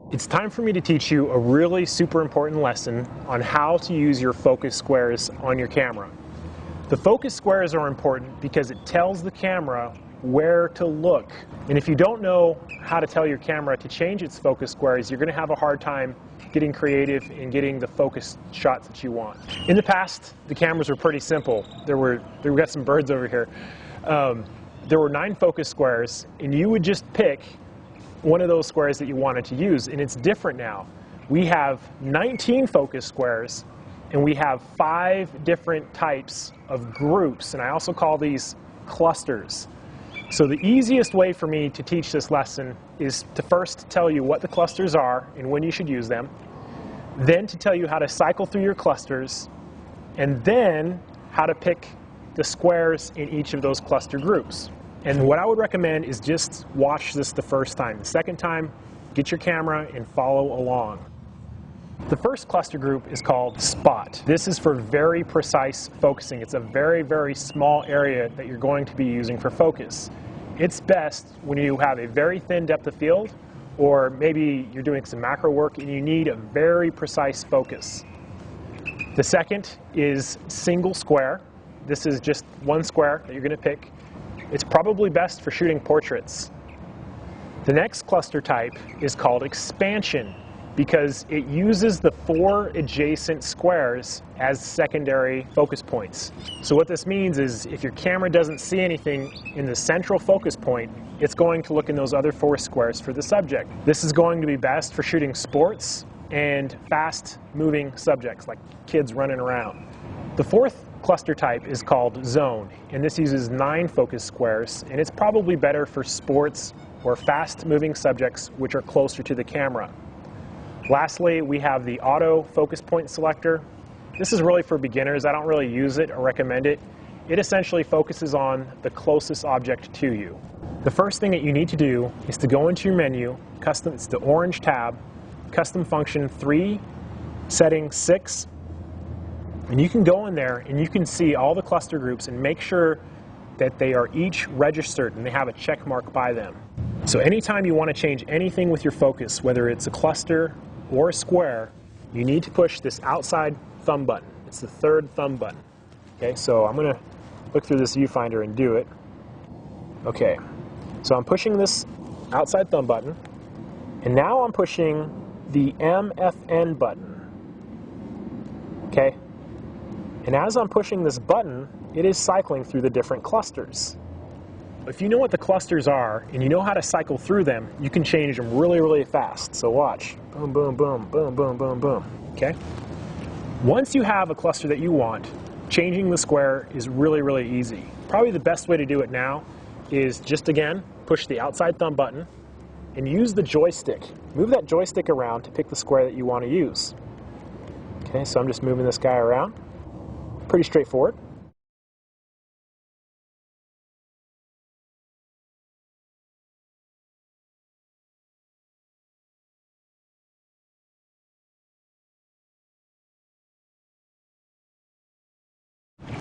It's time for me to teach you a really super important lesson on how to use your focus squares on your camera. The focus squares are important because it tells the camera where to look. And if you don't know how to tell your camera to change its focus squares, you're going to have a hard time getting creative and getting the focus shots that you want. In the past, the cameras were pretty simple. We got some birds over here. There were 9 focus squares, and you would just pick one of those squares that you wanted to use, and it's different now. We have 19 focus squares, and we have 5 different types of groups, and I also call these clusters. So the easiest way for me to teach this lesson is to first tell you what the clusters are and when you should use them, then to tell you how to cycle through your clusters, and then how to pick the squares in each of those cluster groups. And what I would recommend is just watch this the first time. The second time, get your camera and follow along. The first cluster group is called spot. This is for very precise focusing. It's a very, very small area that you're going to be using for focus. It's best when you have a very thin depth of field, or maybe you're doing some macro work and you need a very precise focus. The second is single square. This is just one square that you're going to pick. It's probably best for shooting portraits. The next cluster type is called expansion because it uses the 4 adjacent squares as secondary focus points. So what this means is if your camera doesn't see anything in the central focus point, it's going to look in those other 4 squares for the subject. This is going to be best for shooting sports and fast-moving subjects like kids running around. The fourth cluster type is called zone, and this uses 9 focus squares, and it's probably better for sports or fast-moving subjects which are closer to the camera. Lastly, we have the auto focus point selector. This is really for beginners. I don't really use it or recommend it. It essentially focuses on the closest object to you. The first thing that you need to do is to go into your menu, it's the orange tab, custom function 3, setting 6, and you can go in there and you can see all the cluster groups and make sure that they are each registered and they have a check mark by them. So anytime you want to change anything with your focus, whether it's a cluster or a square, you need to push this outside thumb button. It's the 3rd thumb button. Okay, so I'm going to look through this viewfinder and do it. Okay, so I'm pushing this outside thumb button, and now I'm pushing the MFN button. Okay, and as I'm pushing this button, it is cycling through the different clusters. If you know what the clusters are and you know how to cycle through them, you can change them really, really fast. So watch. Boom, boom, boom, boom, boom, boom, boom. Okay? Once you have a cluster that you want, changing the square is really, really easy. Probably the best way to do it now is just, again, push the outside thumb button and use the joystick. Move that joystick around to pick the square that you want to use. Okay, so I'm just moving this guy around. Pretty straightforward.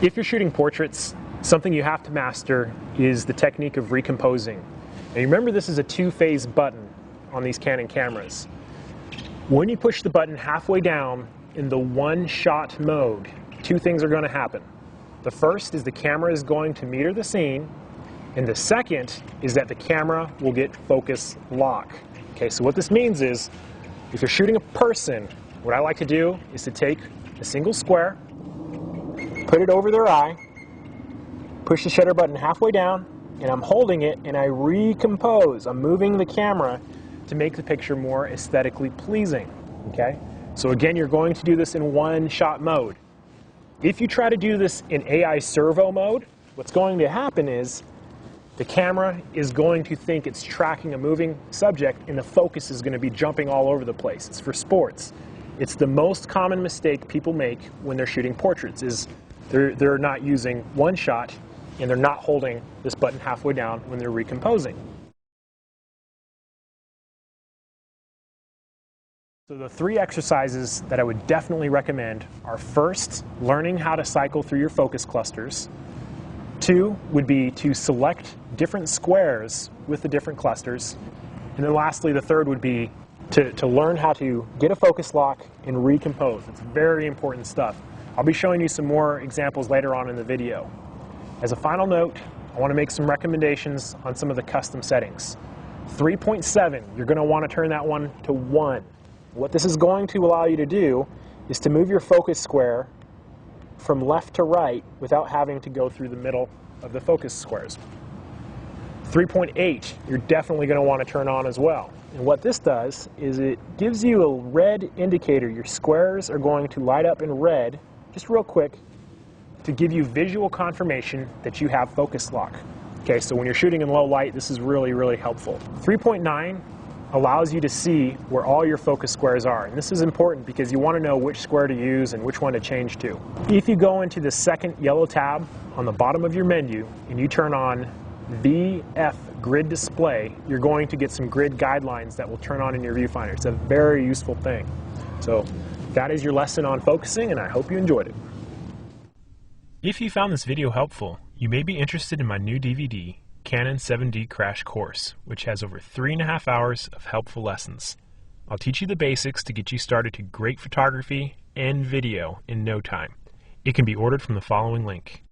If you're shooting portraits, something you have to master is the technique of recomposing. Now remember, this is a 2-phase button on these Canon cameras. When you push the button halfway down in the one-shot mode, 2 things are going to happen. The first is the camera is going to meter the scene, and the second is that the camera will get focus lock. Okay, so what this means is, if you're shooting a person, what I like to do is to take a single square, put it over their eye, push the shutter button halfway down, and I'm holding it and I recompose. I'm moving the camera to make the picture more aesthetically pleasing. Okay? So again, you're going to do this in one-shot mode. If you try to do this in AI servo mode, what's going to happen is the camera is going to think it's tracking a moving subject and the focus is going to be jumping all over the place. It's for sports. It's the most common mistake people make when they're shooting portraits is they're not using one shot and they're not holding this button halfway down when they're recomposing. So the 3 exercises that I would definitely recommend are: first, learning how to cycle through your focus clusters. 2 would be to select different squares with the different clusters. And then lastly, the 3rd would be to learn how to get a focus lock and recompose. It's very important stuff. I'll be showing you some more examples later on in the video. As a final note, I want to make some recommendations on some of the custom settings. 3.7, you're going to want to turn that one to 1. What this is going to allow you to do is to move your focus square from left to right without having to go through the middle of the focus squares. 3.8, you're definitely going to want to turn on as well. And what this does is it gives you a red indicator. Your squares are going to light up in red, just real quick, to give you visual confirmation that you have focus lock. Okay, so when you're shooting in low light, this is really, really helpful. 3.9 allows you to see where all your focus squares are. And this is important because you want to know which square to use and which one to change to. If you go into the second yellow tab on the bottom of your menu and you turn on VF grid display, you're going to get some grid guidelines that will turn on in your viewfinder. It's a very useful thing. So that is your lesson on focusing, and I hope you enjoyed it. If you found this video helpful, you may be interested in my new DVD, Canon 7D Crash Course, which has over 3.5 hours of helpful lessons. I'll teach you the basics to get you started to great photography and video in no time. It can be ordered from the following link.